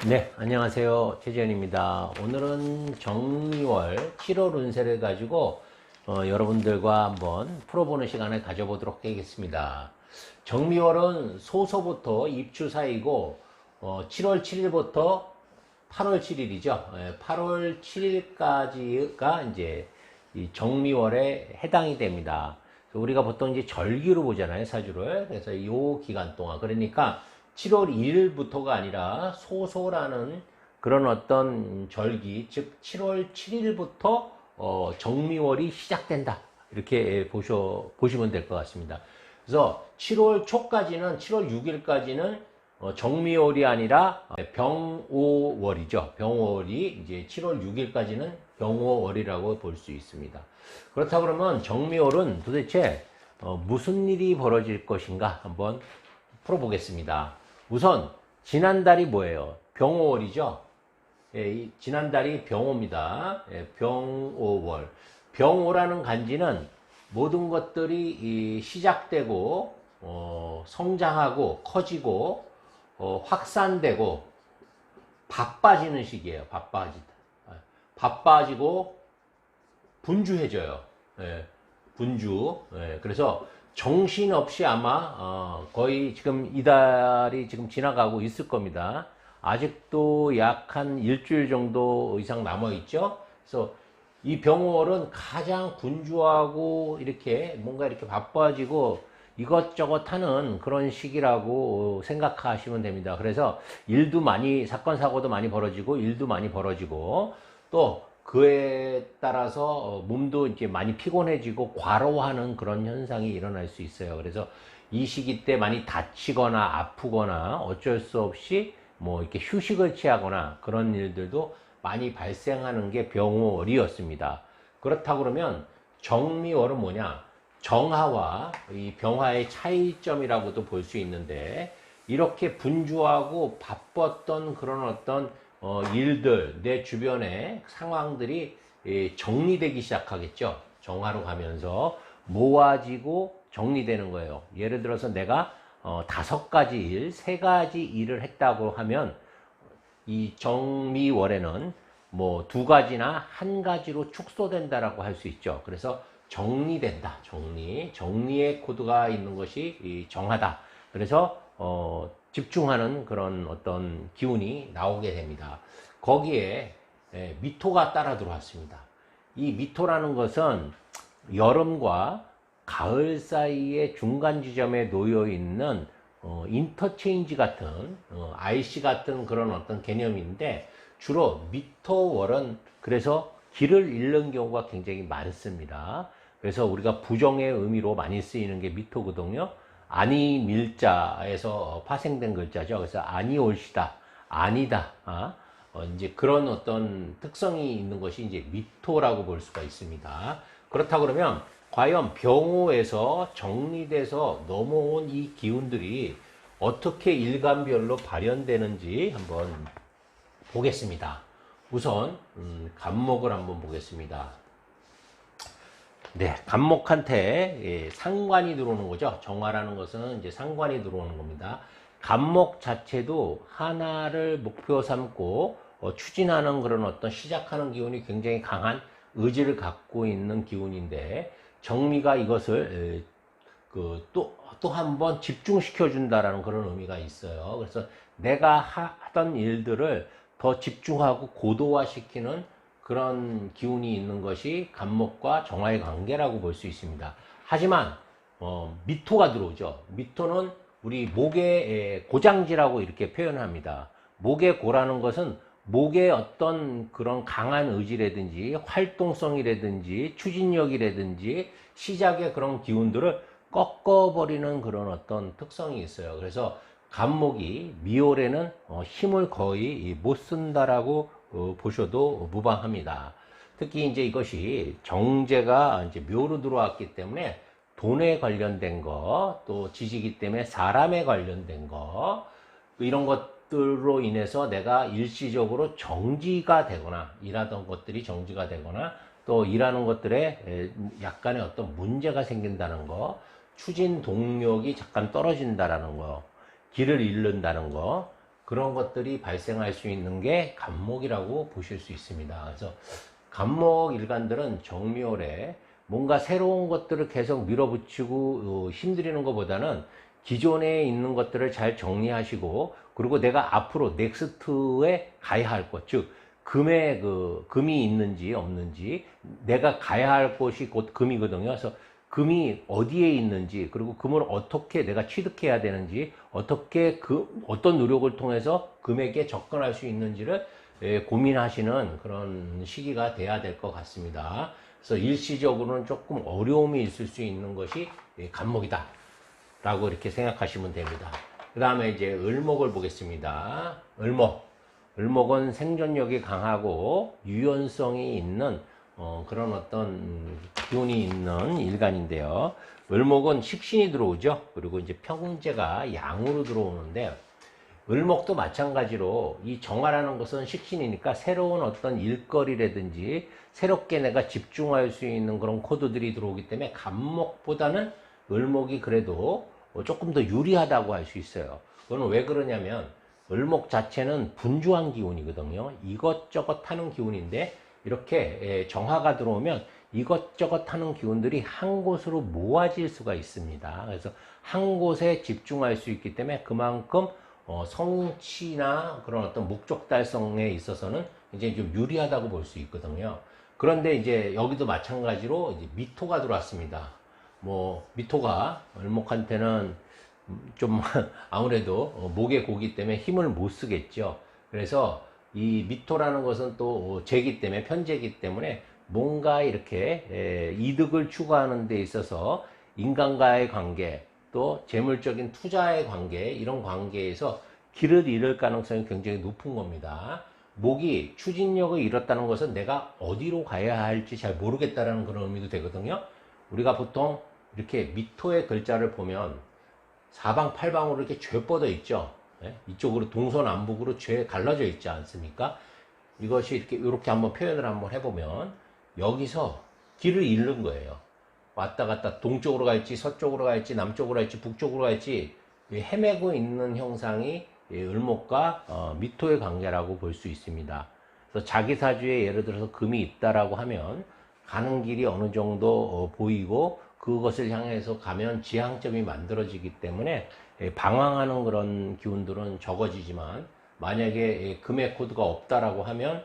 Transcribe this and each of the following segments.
네, 안녕하세요. 최재현입니다. 오늘은 정미월 7월 운세를 가지고 여러분들과 한번 풀어보는 시간을 가져보도록 하겠습니다. 정미월은 소서부터 입추 사이고 7월 7일부터 8월 7일이죠. 8월 7일까지가 이제 이 정미월에 해당이 됩니다. 우리가 보통 이제 절기로 보잖아요, 사주를. 그래서 이 기간 동안. 그러니까 7월 1일부터가 아니라 소소라는 그런 어떤 절기, 즉 7월 7일부터 정미월이 시작된다. 이렇게 보시면 될 것 같습니다. 그래서 7월 초까지는, 7월 6일까지는 정미월이 아니라 병오월이죠. 병오월이 이제 7월 6일까지는 병오월이라고 볼 수 있습니다. 그렇다 그러면 정미월은 도대체 무슨 일이 벌어질 것인가 한번 풀어보겠습니다. 우선 지난달이 뭐예요? 병오월이죠. 예, 지난달이 병오입니다. 예, 병오월. 병오라는 간지는 모든 것들이 시작되고 성장하고 커지고 확산되고 바빠지는 시기예요. 바빠지고 분주해져요. 예, 분주. 예, 그래서 정신없이 아마 거의 지금 이달이 지금 지나가고 있을 겁니다. 아직도 약 한 일주일 정도 이상 남아있죠. 그래서 이 병월은 가장 분주하고 이렇게 뭔가 이렇게 바빠지고 이것저것 하는 그런 시기라고 생각하시면 됩니다. 그래서 일도 많이, 사건 사고도 많이 벌어지고 일도 많이 벌어지고 또 그에 따라서 몸도 이제 많이 피곤해지고 과로하는 그런 현상이 일어날 수 있어요. 그래서 이 시기 때 많이 다치거나 아프거나 어쩔 수 없이 뭐 이렇게 휴식을 취하거나 그런 일들도 많이 발생하는 게 병월이었습니다. 그렇다 그러면 정미월은 뭐냐? 정화와 이 병화의 차이점이라고도 볼 수 있는데, 이렇게 분주하고 바빴던 그런 어떤 일들, 내 주변의 상황들이 정리되기 시작하겠죠. 정화로 가면서 모아지고 정리되는 거예요. 예를 들어서 내가 5가지 일, 3가지 일을 했다고 하면 이 정미월에는 뭐 2가지나 1가지로 축소된다라고 할 수 있죠. 그래서 정리된다. 정리의 코드가 있는 것이 이 정하다. 그래서 집중하는 그런 어떤 기운이 나오게 됩니다. 거기에 미토가 따라 들어왔습니다. 이 미토라는 것은 여름과 가을 사이의 중간 지점에 놓여 있는 인터체인지 같은 IC 같은 그런 어떤 개념인데, 주로 미토월은 그래서 길을 잃는 경우가 굉장히 많습니다. 그래서 우리가 부정의 의미로 많이 쓰이는 게 미토거든요. 아니 밀자에서 파생된 글자죠. 그래서 아니 올시다, 아니다. 이제 그런 어떤 특성이 있는 것이 이제 미토라고 볼 수가 있습니다. 그렇다 그러면 과연 병호에서 정리돼서 넘어온 이 기운들이 어떻게 일간별로 발현되는지 한번 보겠습니다. 우선 간목을 한번 보겠습니다. 네, 간목한테 상관이 들어오는 거죠. 정화라는 것은 이제 상관이 들어오는 겁니다. 간목 자체도 하나를 목표 삼고 추진하는 그런 어떤 시작하는 기운이 굉장히 강한 의지를 갖고 있는 기운인데, 정미가 이것을 또 한 번 집중시켜 준다라는 그런 의미가 있어요. 그래서 내가 하던 일들을 더 집중하고 고도화시키는 그런 기운이 있는 것이 간목과 정화의 관계라고 볼 수 있습니다. 하지만 미토가 들어오죠. 미토는 우리 목의 고장지라고 이렇게 표현합니다. 목의 고라는 것은 목의 어떤 그런 강한 의지라든지 활동성이라든지 추진력이라든지 시작의 그런 기운들을 꺾어버리는 그런 어떤 특성이 있어요. 그래서 간목이 미월에는 힘을 거의 못 쓴다라고 보셔도 무방합니다. 특히 이제 이것이 정제가 이제 묘로 들어왔기 때문에 돈에 관련된 거, 또 지지기 때문에 사람에 관련된 거, 이런 것들로 인해서 내가 일시적으로 정지가 되거나, 일하던 것들이 정지가 되거나, 또 일하는 것들에 약간의 어떤 문제가 생긴다는 거, 추진 동력이 잠깐 떨어진다라는 거, 길을 잃는다는 거, 그런 것들이 발생할 수 있는 게 간목이라고 보실 수 있습니다. 그래서 간목 일간들은 정묘래 뭔가 새로운 것들을 계속 밀어붙이고 힘들이는 것보다는 기존에 있는 것들을 잘 정리하시고, 그리고 내가 앞으로 넥스트에 가야 할 것, 즉 금이 있는지 없는지, 내가 가야 할 곳이 곧 금이거든요. 그래서 금이 어디에 있는지, 그리고 금을 어떻게 내가 취득해야 되는지, 어떻게 어떤 노력을 통해서 금에게 접근할 수 있는지를 고민하시는 그런 시기가 돼야 될 것 같습니다. 그래서 일시적으로는 조금 어려움이 있을 수 있는 것이 간목이다 라고 이렇게 생각하시면 됩니다. 그 다음에 이제 을목을 보겠습니다. 을목은 생존력이 강하고 유연성이 있는 그런 어떤 기운이 있는 일간인데요. 을목은 식신이 들어오죠. 그리고 이제 평제가 양으로 들어오는데, 을목도 마찬가지로 이 정화라는 것은 식신이니까 새로운 어떤 일거리라든지 새롭게 내가 집중할 수 있는 그런 코드들이 들어오기 때문에 간목보다는 을목이 그래도 조금 더 유리하다고 할 수 있어요. 그건 왜 그러냐면 을목 자체는 분주한 기운이거든요. 이것저것 하는 기운인데, 이렇게 정화가 들어오면 이것저것 하는 기운들이 한 곳으로 모아질 수가 있습니다. 그래서 한 곳에 집중할 수 있기 때문에 그만큼 성취나 그런 어떤 목적 달성에 있어서는 이제 좀 유리하다고 볼 수 있거든요. 그런데 이제 여기도 마찬가지로 이제 미토가 들어왔습니다. 미토가 을목한테는 좀 아무래도 목의 고기 때문에 힘을 못 쓰겠죠. 그래서 이 미토라는 것은 또 재기 때문에, 편재기 때문에 뭔가 이렇게 이득을 추구하는 데 있어서 인간과의 관계, 또 재물적인 투자의 관계, 이런 관계에서 길을 잃을 가능성이 굉장히 높은 겁니다. 목이 추진력을 잃었다는 것은 내가 어디로 가야 할지 잘 모르겠다라는 그런 의미도 되거든요. 우리가 보통 이렇게 미토의 글자를 보면 사방팔방으로 이렇게 죄 뻗어 있죠. 이쪽으로 동서남북으로 죄 갈라져 있지 않습니까? 이것이 이렇게 한번 표현을 한번 해보면 여기서 길을 잃는 거예요. 왔다 갔다 동쪽으로 갈지 서쪽으로 갈지 남쪽으로 갈지 북쪽으로 갈지 헤매고 있는 형상이 을목과 미토의 관계라고 볼 수 있습니다. 그래서 자기 사주에 예를 들어서 금이 있다라고 하면 가는 길이 어느 정도 보이고 그것을 향해서 가면 지향점이 만들어지기 때문에 방황하는 그런 기운들은 적어지지만, 만약에 금의 코드가 없다라고 하면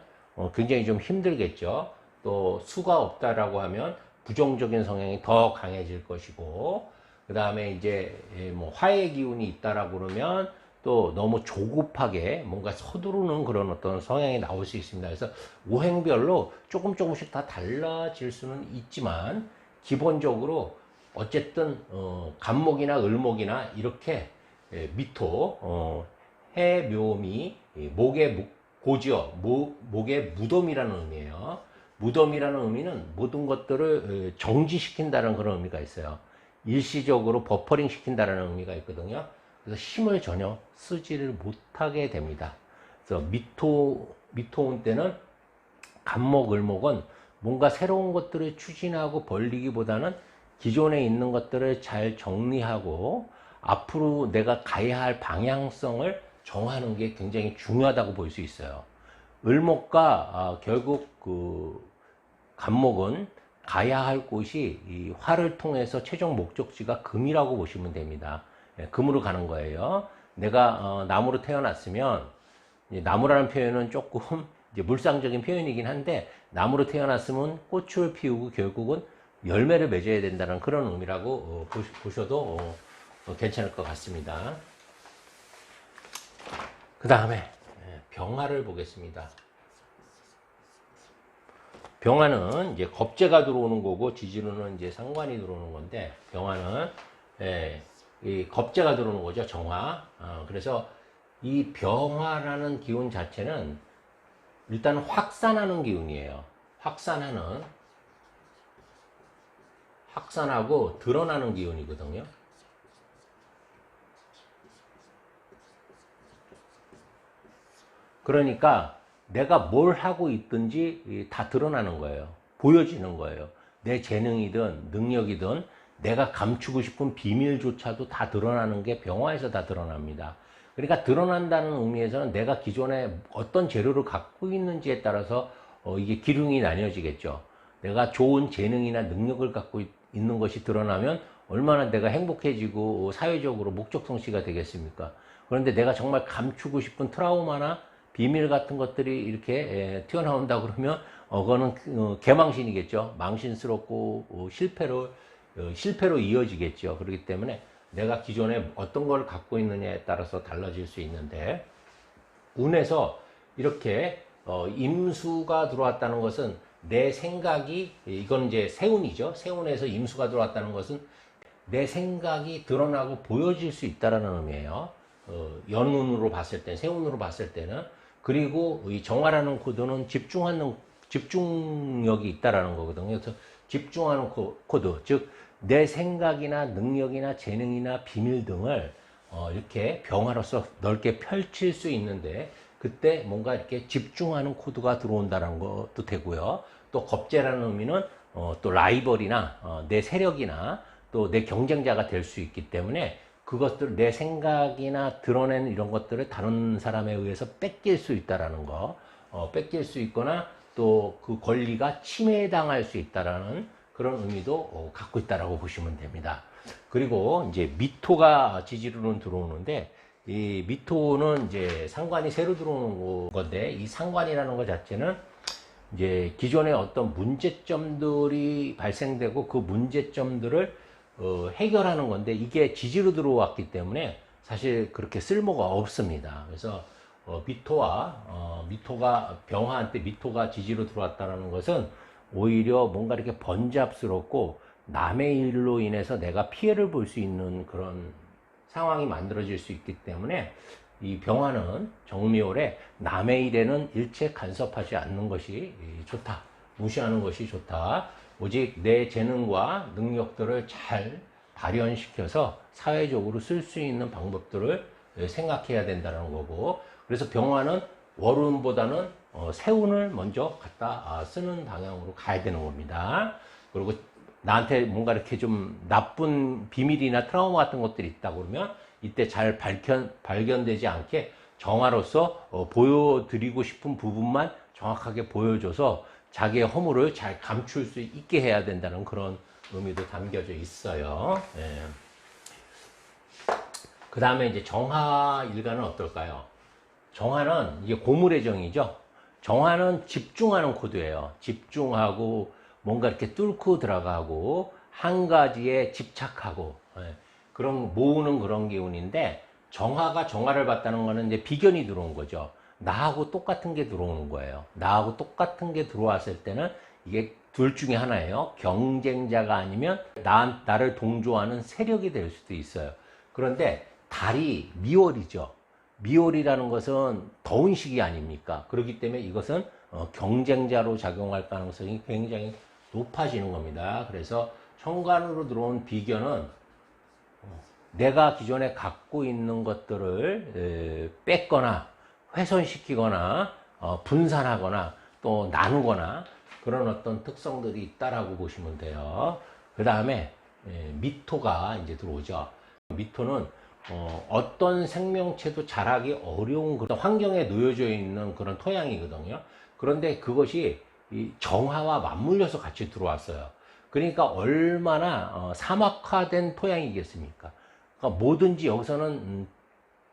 굉장히 좀 힘들겠죠. 또 수가 없다라고 하면 부정적인 성향이 더 강해질 것이고, 그 다음에 이제 화의 기운이 있다라고 그러면 또 너무 조급하게 뭔가 서두르는 그런 어떤 성향이 나올 수 있습니다. 그래서 오행별로 조금씩 다 달라질 수는 있지만, 기본적으로 어쨌든 간목이나 을목이나 이렇게 미토, 해묘미, 목의 고지어, 목의 무덤이라는 의미예요. 무덤이라는 의미는 모든 것들을 정지시킨다는 그런 의미가 있어요. 일시적으로 버퍼링 시킨다는 의미가 있거든요. 그래서 힘을 전혀 쓰지를 못하게 됩니다. 그래서 미토운 때는 간목, 을목은 뭔가 새로운 것들을 추진하고 벌리기보다는 기존에 있는 것들을 잘 정리하고 앞으로 내가 가야 할 방향성을 정하는 게 굉장히 중요하다고 볼 수 있어요. 을목과 결국 간목은 가야 할 곳이 이 화를 통해서 최종 목적지가 금이라고 보시면 됩니다. 금으로 가는 거예요. 내가 나무로 태어났으면, 나무라는 표현은 조금 이제 물상적인 표현이긴 한데, 나무로 태어났으면 꽃을 피우고 결국은 열매를 맺어야 된다는 그런 의미라고 보셔도 괜찮을 것 같습니다. 그 다음에 병화를 보겠습니다. 병화는 이제 겁재가 들어오는 거고 지지로는 이제 상관이 들어오는 건데, 병화는 이 겁재가 들어오는 거죠, 정화. 그래서 이 병화라는 기운 자체는 일단 확산하는 기운이에요. 확산하고 드러나는 기운이거든요. 그러니까 내가 뭘 하고 있든지 다 드러나는 거예요. 보여지는 거예요. 내 재능이든 능력이든 내가 감추고 싶은 비밀조차도 다 드러나는 게 병화에서 다 드러납니다. 그러니까 드러난다는 의미에서는 내가 기존에 어떤 재료를 갖고 있는지에 따라서 이게 기능이 나뉘어지겠죠. 내가 좋은 재능이나 능력을 갖고 있는 것이 드러나면 얼마나 내가 행복해지고 사회적으로 목적성취가 되겠습니까? 그런데 내가 정말 감추고 싶은 트라우마나 비밀 같은 것들이 이렇게 튀어나온다 그러면 그거는 개망신이겠죠. 망신스럽고 실패로 이어지겠죠. 그렇기 때문에 내가 기존에 어떤 걸 갖고 있느냐에 따라서 달라질 수 있는데, 운에서 이렇게 임수가 들어왔다는 것은 내 생각이, 이건 이제 세운이죠. 세운에서 임수가 들어왔다는 것은 내 생각이 드러나고 보여질 수 있다라는 의미예요. 연운으로 봤을 때, 세운으로 봤을 때는. 그리고 이 정화라는 코드는 집중력이 있다라는 거거든요. 그래서 집중하는 코드, 즉 내 생각이나 능력이나 재능이나 비밀 등을 이렇게 병화로서 넓게 펼칠 수 있는데, 그때 뭔가 이렇게 집중하는 코드가 들어온다는 것도 되고요. 또 겁재라는 의미는 또 라이벌이나 내 세력이나 또 내 경쟁자가 될 수 있기 때문에, 그것들, 내 생각이나 드러낸 이런 것들을 다른 사람에 의해서 뺏길 수 있다라는 거, 뺏길 수 있거나 또 그 권리가 침해당할 수 있다라는 그런 의미도 갖고 있다라고 보시면 됩니다. 그리고 이제 미토가 지지로는 들어오는데, 이 미토는 이제 상관이 새로 들어오는 건데, 이 상관이라는 것 자체는 이제 기존에 어떤 문제점들이 발생되고 그 문제점들을 해결하는 건데, 이게 지지로 들어왔기 때문에 사실 그렇게 쓸모가 없습니다. 그래서 미토가 병화한테 미토가 지지로 들어왔다는 것은 오히려 뭔가 이렇게 번잡스럽고 남의 일로 인해서 내가 피해를 볼 수 있는 그런 상황이 만들어질 수 있기 때문에, 이 병화는 정미월에 남의 일에는 일체 간섭하지 않는 것이 좋다. 무시하는 것이 좋다. 오직 내 재능과 능력들을 잘 발현시켜서 사회적으로 쓸 수 있는 방법들을 생각해야 된다는 거고, 그래서 병화는 월운보다는 세운을 먼저 갖다 쓰는 방향으로 가야 되는 겁니다. 그리고 나한테 뭔가 이렇게 좀 나쁜 비밀이나 트라우마 같은 것들이 있다 그러면 이때 잘 발견되지 않게 정화로서 보여드리고 싶은 부분만 정확하게 보여줘서 자기의 허물을 잘 감출 수 있게 해야 된다는 그런 의미도 담겨져 있어요. 예. 그 다음에 이제 정화 일간은 어떨까요? 정화는 이게 고물의 정이죠. 정화는 집중하는 코드예요. 집중하고 뭔가 이렇게 뚫고 들어가고 한 가지에 집착하고, 예, 그런 모으는 그런 기운인데, 정화가 정화를 받다는 거는 이제 비견이 들어온 거죠. 나하고 똑같은 게 들어오는 거예요. 나하고 똑같은 게 들어왔을 때는 이게 둘 중에 하나예요. 경쟁자가 아니면 나를 동조하는 세력이 될 수도 있어요. 그런데 달이 미월이죠. 미월이라는 것은 더운 시기 아닙니까? 그렇기 때문에 이것은 경쟁자로 작용할 가능성이 굉장히 높아지는 겁니다. 그래서 천간으로 들어온 비견은 내가 기존에 갖고 있는 것들을 뺏거나 훼손시키거나 분산하거나 또 나누거나 그런 어떤 특성들이 있다라고 보시면 돼요. 그 다음에 미토가 이제 들어오죠. 미토는 어떤 생명체도 자라기 어려운 그런 환경에 놓여져 있는 그런 토양이거든요. 그런데 그것이 이 정화와 맞물려서 같이 들어왔어요. 그러니까 얼마나 사막화된 토양이겠습니까? 그러니까 뭐든지 여기서는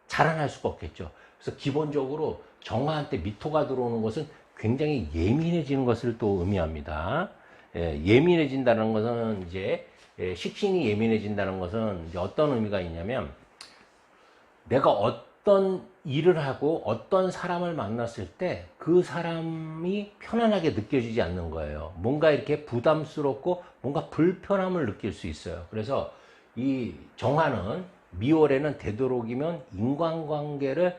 자라날 수가 없겠죠. 그래서 기본적으로 정화한테 미토가 들어오는 것은 굉장히 예민해지는 것을 또 의미합니다. 예민해진다는 것은 이제 식신이 예민해진다는 것은 이제 어떤 의미가 있냐면, 내가 어떤 일을 하고 어떤 사람을 만났을 때 그 사람이 편안하게 느껴지지 않는 거예요. 뭔가 이렇게 부담스럽고 뭔가 불편함을 느낄 수 있어요. 그래서 이 정화는 미월에는 되도록이면 인간관계를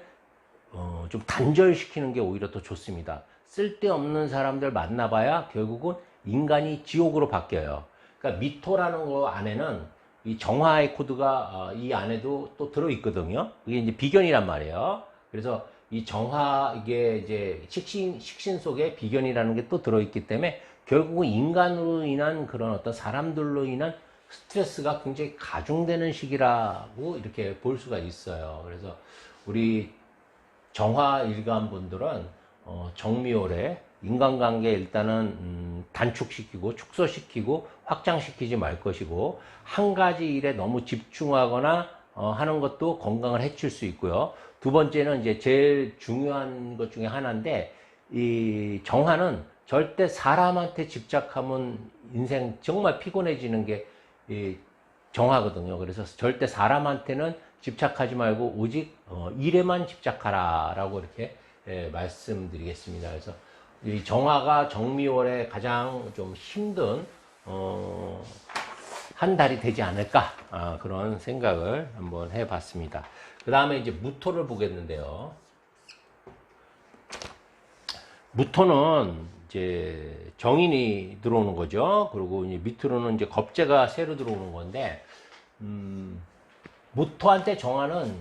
좀 단절시키는 게 오히려 더 좋습니다. 쓸데없는 사람들 만나봐야 결국은 인간이 지옥으로 바뀌어요. 그러니까 미토라는 거 안에는 이 정화의 코드가 이 안에도 또 들어있거든요. 그게 이제 비견이란 말이에요. 그래서 이 정화, 이게 이제 식신 속에 비견이라는 게 또 들어있기 때문에 결국은 인간으로 인한 그런 어떤 사람들로 인한 스트레스가 굉장히 가중되는 시기라고 이렇게 볼 수가 있어요. 그래서 우리 정화 일간 분들은 정미월에 인간관계 일단은 단축시키고 축소시키고 확장시키지 말 것이고, 한 가지 일에 너무 집중하거나 하는 것도 건강을 해칠 수 있고요. 두 번째는 이제 제일 중요한 것 중에 하나인데, 이 정화는 절대 사람한테 집착하면 인생 정말 피곤해지는 게 이 정화거든요. 그래서 절대 사람한테는 집착하지 말고 오직 일에만 집착하라 라고 이렇게 말씀드리겠습니다. 그래서 이 정화가 정미월에 가장 좀 힘든 한 달이 되지 않을까, 그런 생각을 한번 해봤습니다. 그 다음에 이제 무토를 보겠는데요. 무토는 이제 정인이 들어오는 거죠. 그리고 이제 밑으로는 이제 겁재가 새로 들어오는 건데, 무토한테 정화는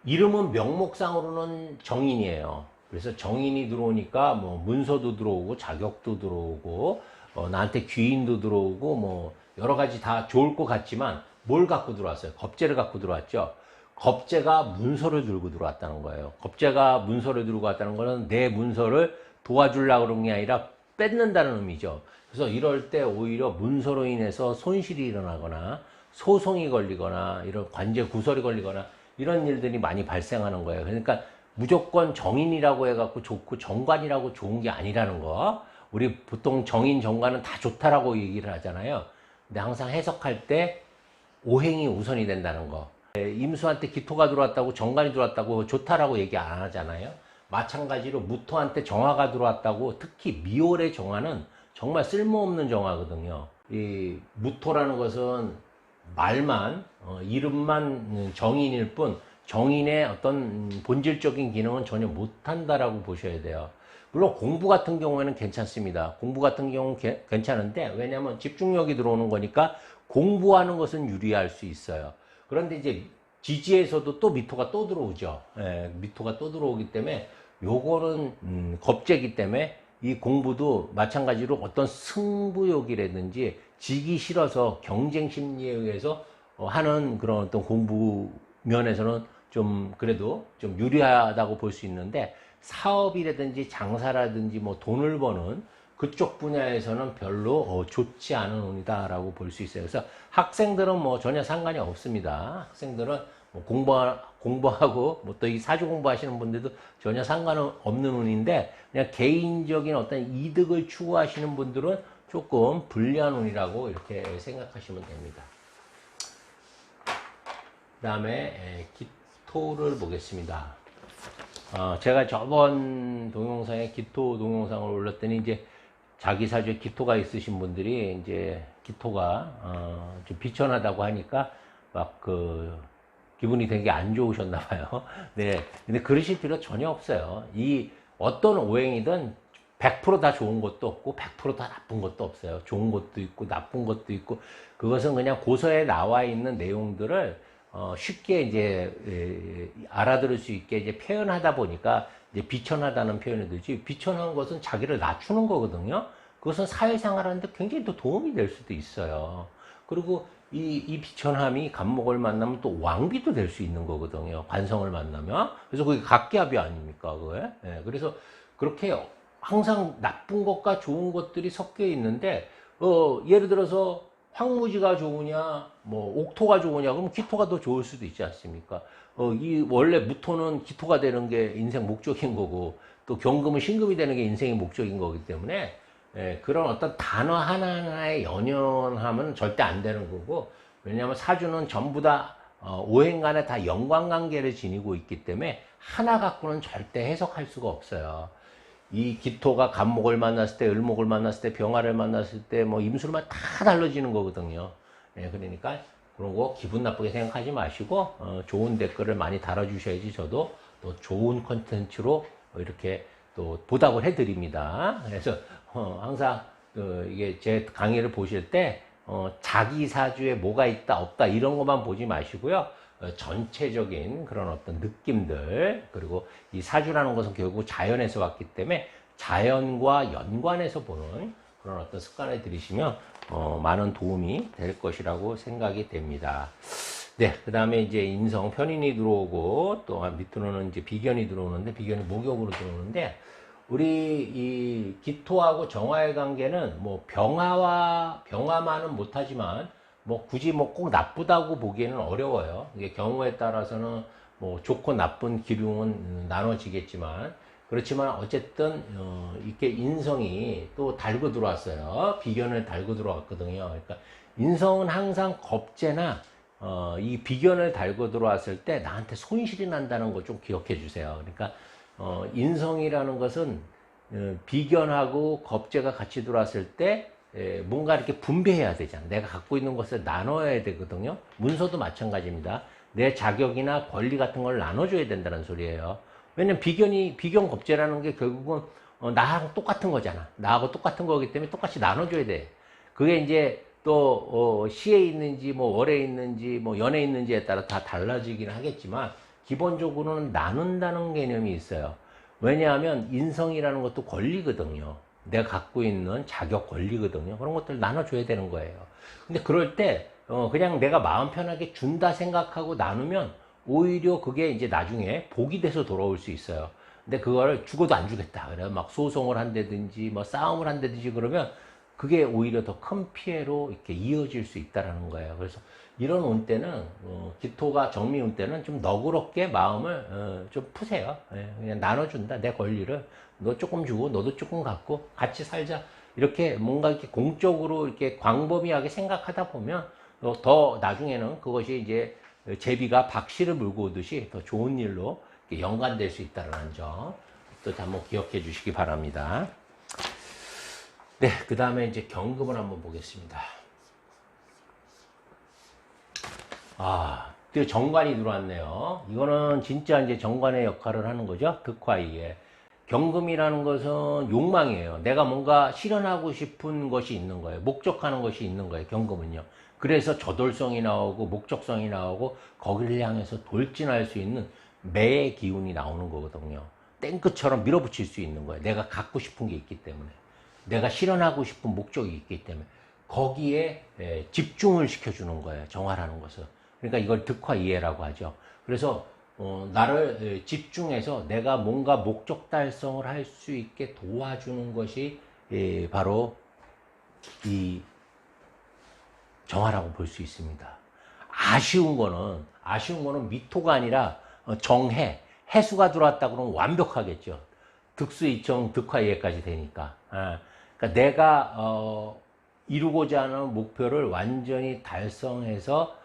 이름은 명목상으로는 정인이에요. 그래서 정인이 들어오니까 뭐 문서도 들어오고 자격도 들어오고 나한테 귀인도 들어오고 뭐 여러 가지 다 좋을 것 같지만, 뭘 갖고 들어왔어요? 겁재를 갖고 들어왔죠. 겁재가 문서를 들고 들어왔다는 거예요. 겁재가 문서를 들고 왔다는 거는 내 문서를 도와주려고 그런 게 아니라 뺏는다는 의미죠. 그래서 이럴 때 오히려 문서로 인해서 손실이 일어나거나 소송이 걸리거나 이런 관제 구설이 걸리거나 이런 일들이 많이 발생하는 거예요. 그러니까 무조건 정인이라고 해갖고 좋고 정관이라고 좋은 게 아니라는 거. 우리 보통 정인 정관은 다 좋다라고 얘기를 하잖아요. 근데 항상 해석할 때 오행이 우선이 된다는 거. 임수한테 기토가 들어왔다고 정관이 들어왔다고 좋다라고 얘기 안 하잖아요. 마찬가지로 무토한테 정화가 들어왔다고, 특히 미월의 정화는 정말 쓸모없는 정화거든요. 이 무토라는 것은 말만 이름만 정인일 뿐 정인의 어떤 본질적인 기능은 전혀 못한다라고 보셔야 돼요. 물론 공부 같은 경우에는 괜찮습니다. 공부 같은 경우는 괜찮은데, 왜냐하면 집중력이 들어오는 거니까 공부하는 것은 유리할 수 있어요. 그런데 이제 지지에서도 또 미토가 또 들어오죠. 예, 미토가 또 들어오기 때문에 요거는 겁재기 때문에 이 공부도 마찬가지로 어떤 승부욕이라든지 지기 싫어서 경쟁 심리에 의해서 하는 그런 어떤 공부 면에서는 좀 그래도 좀 유리하다고 볼 수 있는데, 사업이라든지 장사라든지 뭐 돈을 버는 그쪽 분야에서는 별로 좋지 않은 운이다라고 볼 수 있어요. 그래서 학생들은 뭐 전혀 상관이 없습니다. 학생들은 뭐 공부하고 뭐 또 이 사주 공부하시는 분들도 전혀 상관없는 운인데, 그냥 개인적인 어떤 이득을 추구하시는 분들은 조금 불리한 운이라고 이렇게 생각하시면 됩니다. 그 다음에 기토를 보겠습니다. 제가 저번 동영상에 기토 동영상을 올렸더니 이제 자기 사주에 기토가 있으신 분들이 이제 기토가 좀 비천하다고 하니까 막 기분이 되게 안 좋으셨나 봐요. 네. 근데 그러실 필요 전혀 없어요. 이 어떤 오행이든 100% 다 좋은 것도 없고 100% 다 나쁜 것도 없어요. 좋은 것도 있고 나쁜 것도 있고, 그것은 그냥 고서에 나와 있는 내용들을 쉽게 이제 알아들을 수 있게 이제 표현하다 보니까 이제 비천하다는 표현이 들지, 비천한 것은 자기를 낮추는 거거든요. 그것은 사회생활하는데 굉장히 또 도움이 될 수도 있어요. 그리고 이 비천함이 간목을 만나면 또 왕비도 될 수 있는 거거든요. 관성을 만나면. 그래서 그게 각기합이 아닙니까, 그거에? 네, 그래서 그렇게 항상 나쁜 것과 좋은 것들이 섞여 있는데, 예를 들어서 황무지가 좋으냐, 뭐 옥토가 좋으냐, 그럼 기토가 더 좋을 수도 있지 않습니까? 이 원래 무토는 기토가 되는 게 인생 목적인 거고, 또 경금은 신금이 되는 게 인생의 목적인 거기 때문에, 그런 어떤 단어 하나하나에 연연하면 절대 안 되는 거고, 왜냐하면 사주는 전부 다 오행 간에 다 연관관계를 지니고 있기 때문에 하나 갖고는 절대 해석할 수가 없어요. 이 기토가 간목을 만났을 때, 을목을 만났을 때, 병화를 만났을 때, 뭐 임수를만 다 달라지는 거거든요. 그러니까 그런 거 기분 나쁘게 생각하지 마시고 좋은 댓글을 많이 달아주셔야지 저도 또 좋은 컨텐츠로 이렇게 또 보답을 해드립니다. 그래서 항상 이게 제 강의를 보실 때 자기 사주에 뭐가 있다 없다 이런 것만 보지 마시고요. 전체적인 그런 어떤 느낌들, 그리고 이 사주라는 것은 결국 자연에서 왔기 때문에 자연과 연관해서 보는 그런 어떤 습관을 들이시면 많은 도움이 될 것이라고 생각이 됩니다. 네, 그 다음에 이제 인성, 편인이 들어오고, 또 밑으로는 이제 비견이 들어오는데, 비견이 목욕으로 들어오는데, 우리 이 기토하고 정화의 관계는 뭐 병화만은 못하지만, 뭐 굳이 뭐 꼭 나쁘다고 보기에는 어려워요. 이게 경우에 따라서는 뭐 좋고 나쁜 기lum은 나눠지겠지만, 그렇지만 어쨌든, 이렇게 인성이 또 달고 들어왔어요. 비견을 달고 들어왔거든요. 그러니까 인성은 항상 겁재나 이 비견을 달고 들어왔을 때 나한테 손실이 난다는 거 좀 기억해 주세요. 그러니까 인성이라는 것은 비견하고 겁재가 같이 들어왔을 때 뭔가 이렇게 분배해야 되잖아. 내가 갖고 있는 것을 나눠야 되거든요. 문서도 마찬가지입니다. 내 자격이나 권리 같은 걸 나눠줘야 된다는 소리예요. 왜냐면 비견 겁재라는 게 결국은 나랑 똑같은 거잖아. 나하고 똑같은 거기 때문에 똑같이 나눠줘야 돼. 그게 이제 또 시에 있는지 뭐 월에 있는지 뭐 연에 있는지에 따라 다 달라지긴 하겠지만 기본적으로는 나눈다는 개념이 있어요. 왜냐하면 인성이라는 것도 권리거든요. 내가 갖고 있는 자격 권리거든요. 그런 것들 나눠줘야 되는 거예요. 근데 그럴 때 그냥 내가 마음 편하게 준다 생각하고 나누면 오히려 그게 이제 나중에 복이 돼서 돌아올 수 있어요. 근데 그걸 죽어도 안 주겠다. 그래 막 소송을 한다든지 뭐 싸움을 한다든지 그러면 그게 오히려 더 큰 피해로 이렇게 이어질 수 있다라는 거예요. 그래서 이런 운 때는 기토가 정미 운 때는 좀 너그럽게 마음을 좀 푸세요. 예, 그냥 나눠준다 내 권리를 너 조금 주고 너도 조금 갖고 같이 살자 이렇게 뭔가 이렇게 공적으로 이렇게 광범위하게 생각하다 보면 더 나중에는 그것이 이제 제비가 박씨를 물고 오듯이 더 좋은 일로 연관될 수 있다는 점 또 한번 기억해 주시기 바랍니다. 네, 그 다음에 이제 경금을 한번 보겠습니다. 또 정관이 들어왔네요. 이거는 진짜 이제 정관의 역할을 하는 거죠. 득화이에. 경금이라는 것은 욕망이에요. 내가 뭔가 실현하고 싶은 것이 있는 거예요. 목적하는 것이 있는 거예요. 경금은요. 그래서 저돌성이 나오고 목적성이 나오고 거기를 향해서 돌진할 수 있는 매의 기운이 나오는 거거든요. 탱크처럼 밀어붙일 수 있는 거예요. 내가 갖고 싶은 게 있기 때문에. 내가 실현하고 싶은 목적이 있기 때문에 거기에 집중을 시켜주는 거예요. 정화라는 것은. 그러니까 이걸 득화이해라고 하죠. 그래서 나를 집중해서 내가 뭔가 목적 달성을 할 수 있게 도와주는 것이 바로 이 정화라고 볼 수 있습니다. 아쉬운 거는 미토가 아니라 정해, 해수가 들어왔다 그러면 완벽하겠죠. 득수이청 득화이해까지 되니까. 그러니까 내가 이루고자 하는 목표를 완전히 달성해서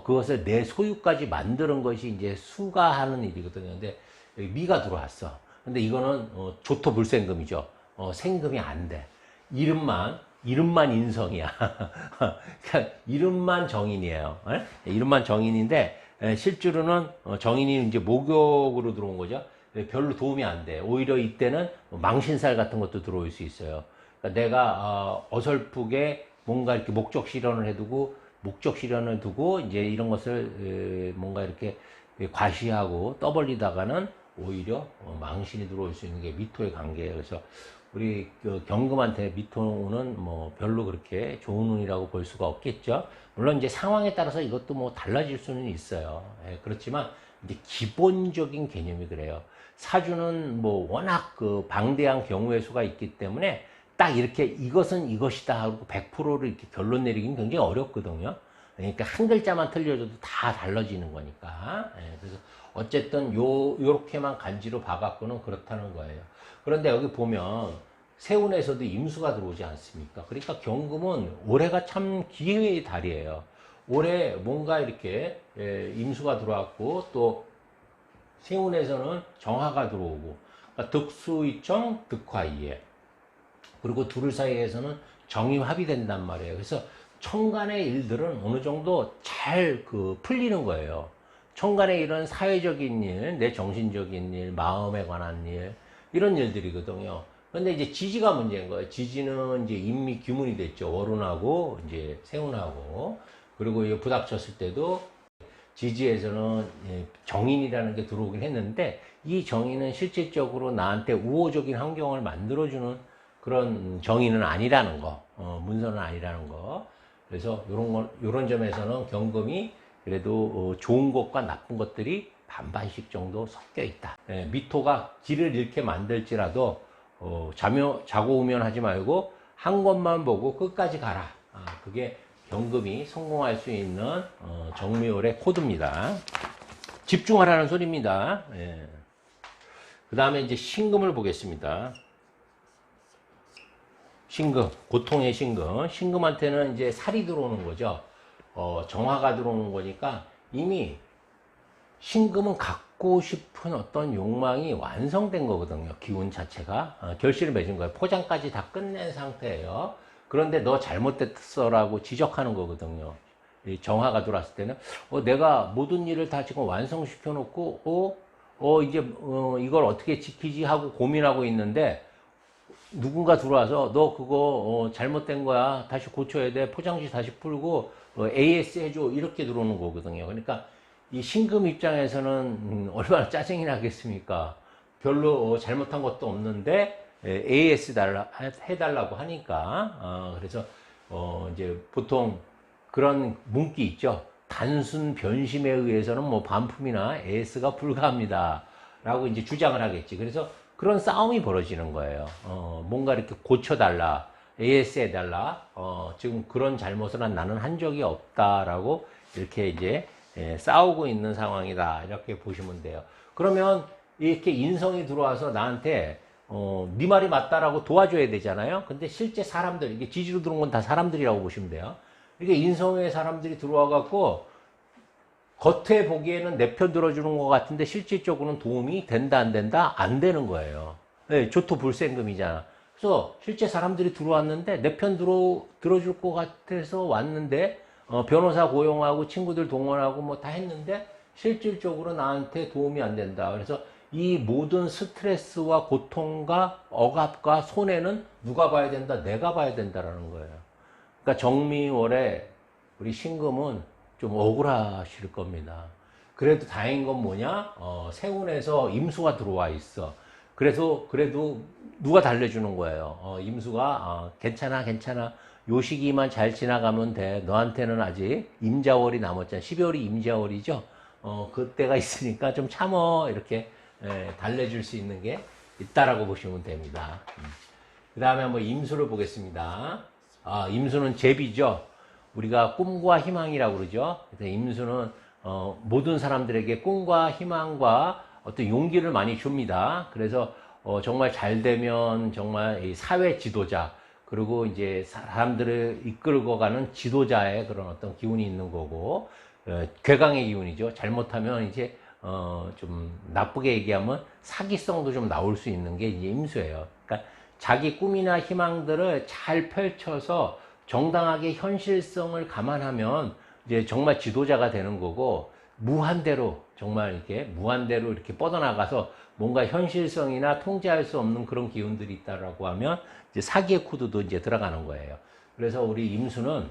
그것을 내 소유까지 만드는 것이 이제 수가 하는 일이거든요. 근데 여기 미가 들어왔어. 근데 이거는 조토불생금이죠. 생금이 안 돼. 이름만 인성이야. 그러니까 이름만 정인이에요. 이름만 정인인데 실제로는 정인이 이제 목욕으로 들어온 거죠. 별로 도움이 안 돼. 오히려 이때는 망신살 같은 것도 들어올 수 있어요. 그러니까 내가 어설프게 뭔가 이렇게 목적 실현을 두고 이제 이런 것을 뭔가 이렇게 과시하고 떠벌리다가는 오히려 망신이 들어올 수 있는 게 미토의 관계예요. 그래서 우리 경금한테 미토는 뭐 별로 그렇게 좋은 운이라고 볼 수가 없겠죠. 물론 이제 상황에 따라서 이것도 뭐 달라질 수는 있어요. 그렇지만 이제 기본적인 개념이 그래요. 사주는 뭐 워낙 그 방대한 경우의 수가 있기 때문에 딱 이렇게 이것은 이것이다 하고 100%를 이렇게 결론 내리기는 굉장히 어렵거든요. 그러니까 한 글자만 틀려줘도 다 달라지는 거니까. 그래서 어쨌든 요렇게만 간지로 봐갖고는 그렇다는 거예요. 그런데 여기 보면 세운에서도 임수가 들어오지 않습니까? 그러니까 경금은 올해가 참 기회의 달이에요. 올해 뭔가 이렇게 임수가 들어왔고 또 세운에서는 정화가 들어오고 그러니까 득수이청 득화이해 그리고 둘 사이에서는 정이 합의된단 말이에요. 그래서 천간의 일들은 어느 정도 잘 풀리는 거예요. 천간의 일은 사회적인 일, 내 정신적인 일, 마음에 관한 일 이런 일들이거든요. 근데 이제 지지가 문제인 거예요. 지지는 이제 인미 규문이 됐죠. 월운하고 이제 세운하고 그리고 이 부닥쳤을 때도 지지에서는 정인이라는 게 들어오긴 했는데 이 정인은 실질적으로 나한테 우호적인 환경을 만들어주는 그런 정인은 아니라는 거, 문서는 아니라는 거. 그래서 요런 점에서는 경금이 그래도 좋은 것과 나쁜 것들이 반반씩 정도 섞여 있다. 예, 미토가 길을 잃게 만들지라도 자고 우면 하지 말고 한 것만 보고 끝까지 가라. 그게 경금이 성공할 수 있는 정미월의 코드입니다. 집중하라는 소리입니다. 예. 그 다음에 이제 신금을 보겠습니다. 신금, 고통의 신금. 신금한테는 이제 살이 들어오는 거죠. 정화가 들어오는 거니까 이미 신금은 갖고 싶은 어떤 욕망이 완성된 거거든요. 기운 자체가. 결실을 맺은 거예요. 포장까지 다 끝낸 상태예요. 그런데 너 잘못됐어라고 지적하는 거거든요. 이 정화가 들어왔을 때는 내가 모든 일을 다 지금 완성시켜 놓고 이제 이걸 어떻게 지키지 하고 고민하고 있는데 누군가 들어와서 너 그거 잘못된 거야. 다시 고쳐야 돼. 포장지 다시 풀고 AS 해줘. 이렇게 들어오는 거거든요. 그러니까 이 신금 입장에서는 얼마나 짜증이 나겠습니까? 별로 잘못한 것도 없는데 AS 해달라고 하니까 그래서 이제 보통 그런 문구 있죠. 단순 변심에 의해서는 뭐 반품이나 AS가 불가합니다. 라고 이제 주장을 하겠지. 그래서 그런 싸움이 벌어지는 거예요. 뭔가 이렇게 고쳐달라. AS 해달라. 지금 그런 잘못을 나는 한 적이 없다라고 이렇게 이제 싸우고 있는 상황이다. 이렇게 보시면 돼요. 그러면 이렇게 인성이 들어와서 나한테 네 말이 맞다라고 도와줘야 되잖아요. 근데 실제 사람들, 이게 지지로 들어온 건 다 사람들이라고 보시면 돼요. 이게 인성의 사람들이 들어와 갖고 겉에 보기에는 내 편 들어주는 것 같은데 실질적으로는 도움이 된다 안 된다? 안 되는 거예요. 네, 조토불생금이잖아. 그래서 실제 사람들이 들어왔는데 내 편 들어줄 것 같아서 왔는데 변호사 고용하고 친구들 동원하고 뭐 다 했는데 실질적으로 나한테 도움이 안 된다. 그래서 이 모든 스트레스와 고통과 억압과 손해는 누가 봐야 된다? 내가 봐야 된다라는 거예요. 그러니까 정미월에 우리 신금은 좀 억울하실 겁니다. 그래도 다행인 건 뭐냐? 세운에서 임수가 들어와 있어. 그래도 누가 달래주는 거예요. 임수가 괜찮아. 요 시기만 잘 지나가면 돼. 너한테는 아직 임자월이 남았잖아. 12월이 임자월이죠. 그때가 있으니까 좀 참어. 이렇게 달래줄 수 있는 게 있다라고 보시면 됩니다. 그 다음에 한번 임수를 보겠습니다. 임수는 제비죠. 우리가 꿈과 희망이라고 그러죠. 그래서 임수는 모든 사람들에게 꿈과 희망과 어떤 용기를 많이 줍니다. 그래서 정말 잘 되면 정말 이 사회 지도자, 그리고 이제 사람들을 이끌고 가는 지도자의 그런 어떤 기운이 있는 거고, 괴강의 기운이죠. 잘못하면 이제 좀 나쁘게 얘기하면 사기성도 좀 나올 수 있는 게 이제 임수예요. 그러니까 자기 꿈이나 희망들을 잘 펼쳐서 정당하게 현실성을 감안하면 이제 정말 지도자가 되는 거고, 정말 이렇게 무한대로 이렇게 뻗어나가서 뭔가 현실성이나 통제할 수 없는 그런 기운들이 있다라고 하면 이제 사기의 코드도 이제 들어가는 거예요. 그래서 우리 임수는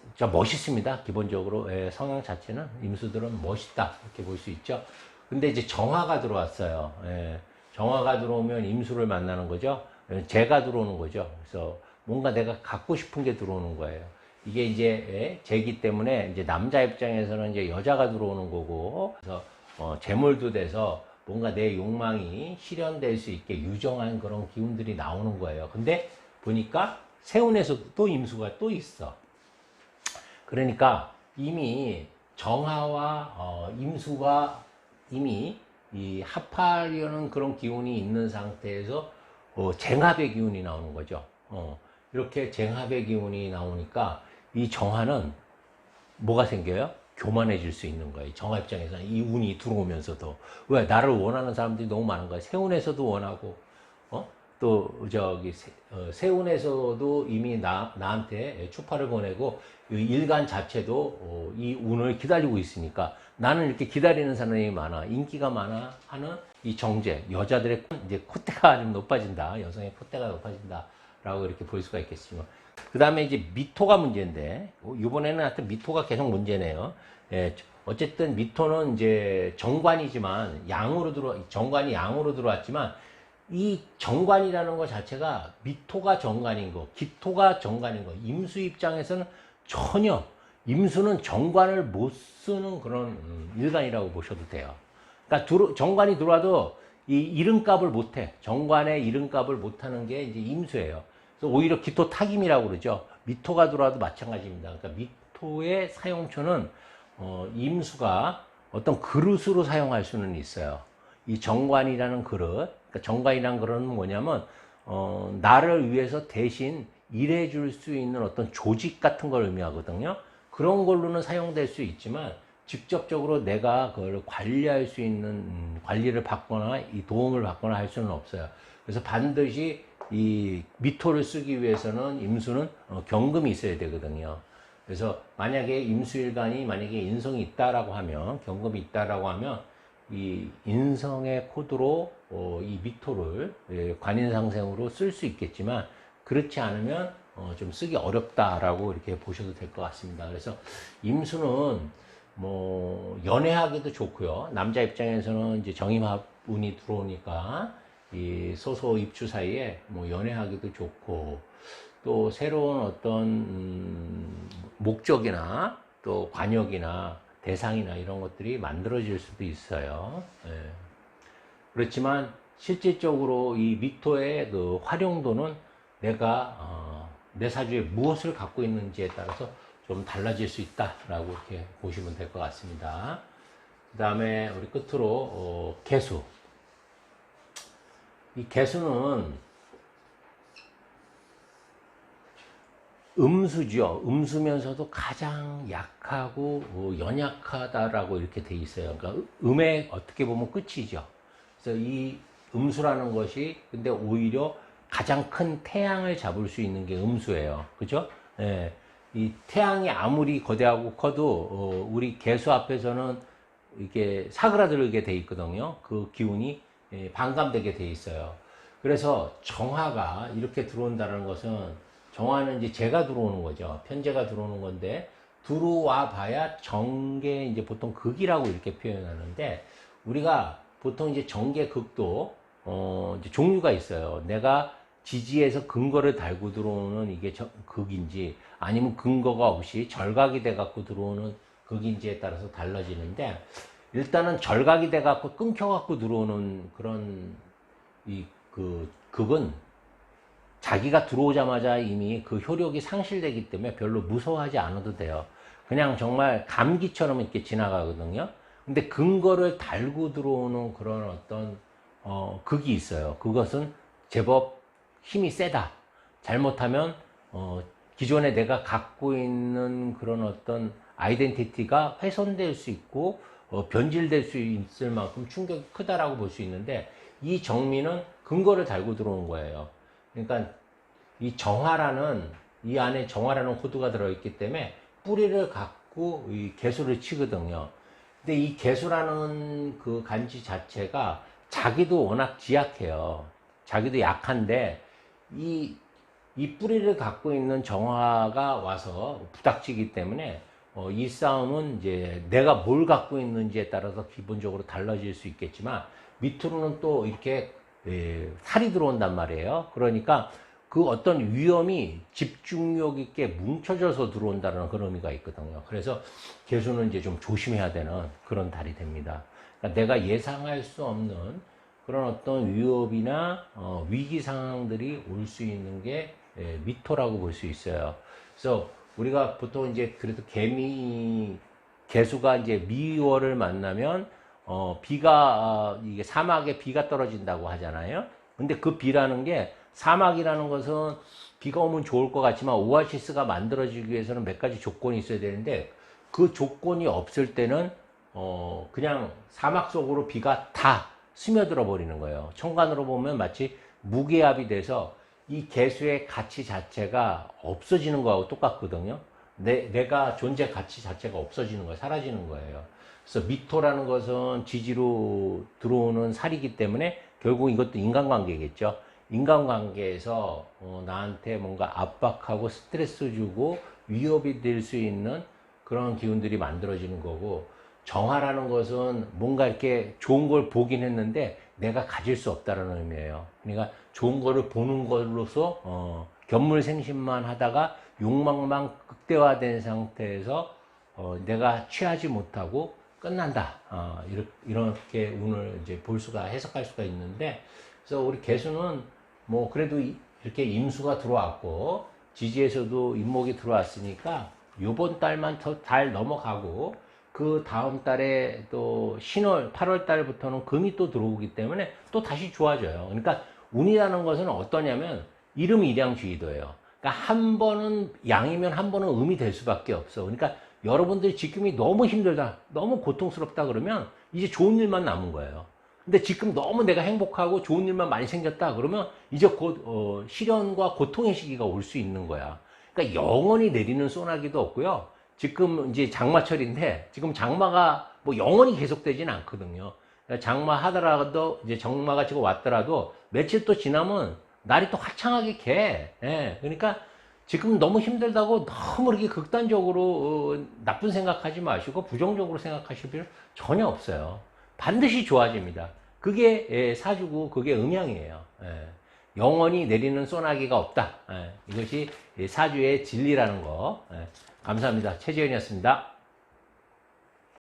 진짜 멋있습니다. 기본적으로 성향 자체는 임수들은 멋있다 이렇게 볼 수 있죠. 근데 이제 정화가 들어왔어요. 정화가 들어오면 임수를 만나는 거죠. 재가 들어오는 거죠. 그래서 뭔가 내가 갖고 싶은 게 들어오는 거예요. 이게 이제 재기 때문에 이제 남자 입장에서는 이제 여자가 들어오는 거고, 그래서 재물도 돼서 뭔가 내 욕망이 실현될 수 있게 유정한 그런 기운들이 나오는 거예요. 근데 보니까 세운에서 또 임수가 또 있어. 그러니까 이미 정화와 임수가 이미 이 합하려는 그런 기운이 있는 상태에서 쟁합의 기운이 나오는 거죠. 이렇게 쟁합의 기운이 나오니까 이 정화는 뭐가 생겨요? 교만해질 수 있는 거예요. 정화 입장에서는 이 운이 들어오면서도. 왜? 나를 원하는 사람들이 너무 많은 거예요. 세운에서도 원하고, 또 세운에서도 이미 나한테 추파를 보내고 일간 자체도 이 운을 기다리고 있으니까 나는 이렇게 기다리는 사람이 많아, 인기가 많아 하는 이 정제, 여자들의 이제 콧대가 좀 높아진다, 여성의 콧대가 높아진다 라고 이렇게 볼 수가 있겠지만, 그 다음에 이제 미토가 문제인데, 이번에는 하여튼 미토가 계속 문제네요. 어쨌든 미토는 이제 정관이지만 정관이 양으로 들어왔지만, 이 정관이라는 것 자체가 미토가 정관인 거, 기토가 정관인 거, 임수 입장에서는 전혀 임수는 정관을 못 쓰는 그런 일간이라고 보셔도 돼요. 그러니까 정관이 들어와도 이 이름값을 못해. 정관의 이름값을 못하는 게 이제 임수예요. 그래서 오히려 기토 타김이라고 그러죠. 미토가 들어와도 마찬가지입니다. 그러니까 미토의 사용처는 임수가 어떤 그릇으로 사용할 수는 있어요. 이 정관이라는 그릇, 그러니까 정관이라는 그릇은 뭐냐면 나를 위해서 대신 일해줄 수 있는 어떤 조직 같은 걸 의미하거든요. 그런 걸로는 사용될 수 있지만 직접적으로 내가 그걸 관리할 수 있는 관리를 받거나 이 도움을 받거나 할 수는 없어요. 그래서 반드시 이 미토를 쓰기 위해서는 임수는 경금이 있어야 되거든요. 그래서 만약에 임수일간이 만약에 인성이 있다라고 하면 경금이 있다라고 하면 이 인성의 코드로 이 미토를 관인상생으로 쓸 수 있겠지만 그렇지 않으면 좀 쓰기 어렵다라고 이렇게 보셔도 될 것 같습니다. 그래서 임수는 뭐 연애하기도 좋고요. 남자 입장에서는 이제 정임합운이 들어오니까 이 소소 입추 사이에 뭐 연애하기도 좋고 또 새로운 어떤 목적이나 또 관역이나 대상이나 이런 것들이 만들어질 수도 있어요. 예. 그렇지만 실질적으로 이 미토의 그 활용도는 내가 내 사주에 무엇을 갖고 있는지에 따라서 좀 달라질 수 있다라고 이렇게 보시면 될 것 같습니다. 그 다음에 우리 끝으로 개수. 이 개수는 음수죠. 음수면서도 가장 약하고 연약하다라고 이렇게 돼 있어요. 그러니까 음의 어떻게 보면 끝이죠. 그래서 이 음수라는 것이 근데 오히려 가장 큰 태양을 잡을 수 있는 게 음수예요. 그죠? 예. 이 태양이 아무리 거대하고 커도 우리 개수 앞에서는 이게 사그라들게 돼 있거든요. 그 기운이 반감되게 돼 있어요. 그래서 정화가 이렇게 들어온다는 것은 정화는 이제 재가 들어오는 거죠. 편재가 들어오는 건데 들어와 봐야 정계 이제 보통 극이라고 이렇게 표현하는데 우리가 보통 이제 정계 극도 이제 종류가 있어요. 내가 지지에서 근거를 달고 들어오는 이게 극인지 아니면 근거가 없이 절각이 돼 갖고 들어오는 극인지에 따라서 달라지는데 일단은 절각이 돼 갖고 끊겨 갖고 들어오는 그런 그 극은 자기가 들어오자마자 이미 그 효력이 상실되기 때문에 별로 무서워하지 않아도 돼요. 그냥 정말 감기처럼 이렇게 지나가거든요. 근데 근거를 달고 들어오는 그런 어떤 극이 있어요. 그것은 제법 힘이 세다. 잘못하면 기존에 내가 갖고 있는 그런 어떤 아이덴티티가 훼손될 수 있고 변질될 수 있을 만큼 충격이 크다라고 볼 수 있는데 이 정미는 근거를 달고 들어온 거예요. 그러니까 이 정화라는 이 안에 정화라는 코드가 들어있기 때문에 뿌리를 갖고 이 개수를 치거든요. 근데 이 개수라는 그 간지 자체가 자기도 워낙 지약해요. 자기도 약한데 이 뿌리를 갖고 있는 정화가 와서 부닥치기 때문에 이 싸움은 이제 내가 뭘 갖고 있는지에 따라서 기본적으로 달라질 수 있겠지만 밑으로는 또 이렇게 살이 들어온단 말이에요. 그러니까 그 어떤 위험이 집중력 있게 뭉쳐져서 들어온다는 그런 의미가 있거든요. 그래서 개수는 이제 좀 조심해야 되는 그런 달이 됩니다. 그러니까 내가 예상할 수 없는 그런 어떤 위협이나 위기 상황들이 올 수 있는 게 미토라고 볼 수 있어요. 그래서 우리가 보통 이제 그래도 개수가 이제 미월을 만나면 비가 이게 사막에 비가 떨어진다고 하잖아요. 근데 그 비라는 게 사막이라는 것은 비가 오면 좋을 것 같지만 오아시스가 만들어지기 위해서는 몇 가지 조건이 있어야 되는데 그 조건이 없을 때는 그냥 사막 속으로 비가 다 스며들어 버리는 거예요. 천간으로 보면 마치 무게합이 돼서 이 개수의 가치 자체가 없어지는 거하고 똑같거든요. 내가 존재 가치 자체가 없어지는 거예요. 사라지는 거예요. 그래서 미토라는 것은 지지로 들어오는 살이기 때문에 결국 이것도 인간관계겠죠. 인간관계에서 나한테 뭔가 압박하고 스트레스 주고 위협이 될 수 있는 그런 기운들이 만들어지는 거고 정화라는 것은 뭔가 이렇게 좋은 걸 보긴 했는데 내가 가질 수 없다는 의미예요. 그러니까 좋은 거를 보는 걸로서 견물생심만 하다가 욕망만 극대화된 상태에서 내가 취하지 못하고 끝난다. 이렇게 운을 이제 볼 수가, 해석할 수가 있는데, 그래서 우리 개수는 뭐 그래도 이렇게 임수가 들어왔고 지지에서도 임목이 들어왔으니까 요번 달만 더 잘 넘어가고 그 다음 달에 또 신월 8월 달부터는 금이 또 들어오기 때문에 또 다시 좋아져요. 그러니까 운이라는 것은 어떠냐면 일음일양주의도예요. 그러니까 한 번은 양이면 한 번은 음이 될 수밖에 없어. 그러니까 여러분들이 지금이 너무 힘들다, 너무 고통스럽다 그러면 이제 좋은 일만 남은 거예요. 근데 지금 너무 내가 행복하고 좋은 일만 많이 생겼다 그러면 이제 곧 시련과 고통의 시기가 올 수 있는 거야. 그러니까 영원히 내리는 소나기도 없고요. 지금 이제 장마철인데 지금 장마가 뭐 영원히 계속되지는 않거든요. 그러니까 장마 하더라도 이제 장마가 지금 왔더라도 며칠 또 지나면 날이 또 화창하게 개. 예. 그러니까 지금 너무 힘들다고 너무 이렇게 극단적으로 나쁜 생각하지 마시고 부정적으로 생각하실 필요 전혀 없어요. 반드시 좋아집니다. 그게 사주고 그게 음양이에요. 예. 영원히 내리는 소나기가 없다. 예. 이것이 사주의 진리라는 거. 예. 감사합니다. 최재현이었습니다.